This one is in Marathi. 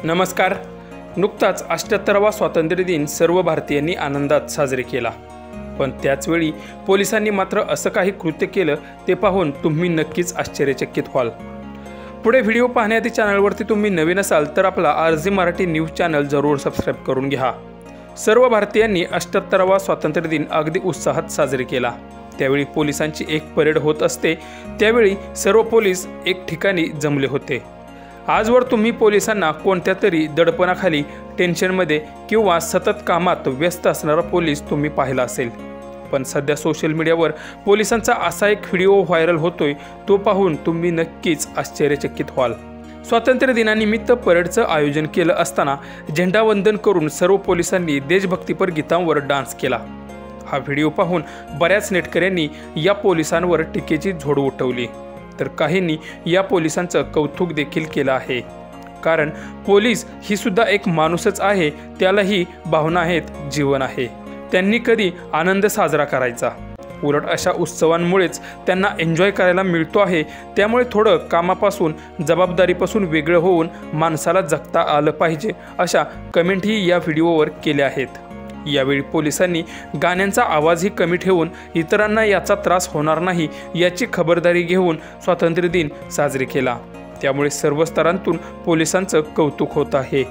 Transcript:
नमस्कार. नुकताच 78वा स्वातंत्र्य दिन सर्व भारतीयांनी आनंदात साजरे केला. पण त्याचवेळी पोलिसांनी मात्र असं काही कृत्य केलं ते पाहून तुम्ही नक्कीच आश्चर्यचकित व्हाल. पुढे व्हिडिओ पाहण्याआधी चॅनलवरती तुम्ही नवीन असाल तर आपला RJ मराठी न्यूज चॅनल जरूर सबस्क्राईब करून घ्या. सर्व भारतीयांनी 78वा स्वातंत्र्य दिन अगदी उत्साहात साजरे केला. त्यावेळी पोलिसांची एक परेड होत असते. त्यावेळी सर्व पोलीस एक ठिकाणी जमले होते. आजवर तुम्ही पोलिसांना कोणत्या तरी दडपणाखाली, टेन्शनमध्ये किंवा सतत कामात व्यस्त असणारा पोलीस तुम्ही पाहिला असेल. पण सध्या सोशल मीडियावर पोलिसांचा असा एक व्हिडिओ व्हायरल होतोय, तो पाहून तुम्ही नक्कीच आश्चर्यचकित व्हाल. स्वातंत्र्य दिनानिमित्त परेडचं आयोजन केलं असताना झेंडावंदन करून सर्व पोलिसांनी देशभक्तीपर गीतांवर डान्स केला. हा व्हिडिओ पाहून बऱ्याच नेटकऱ्यांनी या पोलिसांवर टीकेची झोड उठवली, तर काहींनी या पोलिसांचं कौतुक देखील केलं आहे. कारण पोलीस ही सुद्धा एक माणूसच आहे, त्यालाही भावना आहेत, जीवन आहे. त्यांनी कधी आनंद साजरा करायचा, उलट अशा उत्सवांमुळेच त्यांना एन्जॉय करायला मिळतो आहे. त्यामुळे थोडं कामापासून, जबाबदारीपासून वेगळं होऊन माणसाला जगता आलं पाहिजे, अशा कमेंटही या व्हिडिओवर केल्या आहेत. यावेळी पोलिसांनी गाण्यांचा आवाजही कमी ठेवून इतरांना याचा त्रास होणार नाही याची खबरदारी घेऊन स्वातंत्र्य दिन साजरे केला. त्यामुळे सर्व स्तरांतून पोलिसांचं कौतुक होत आहे.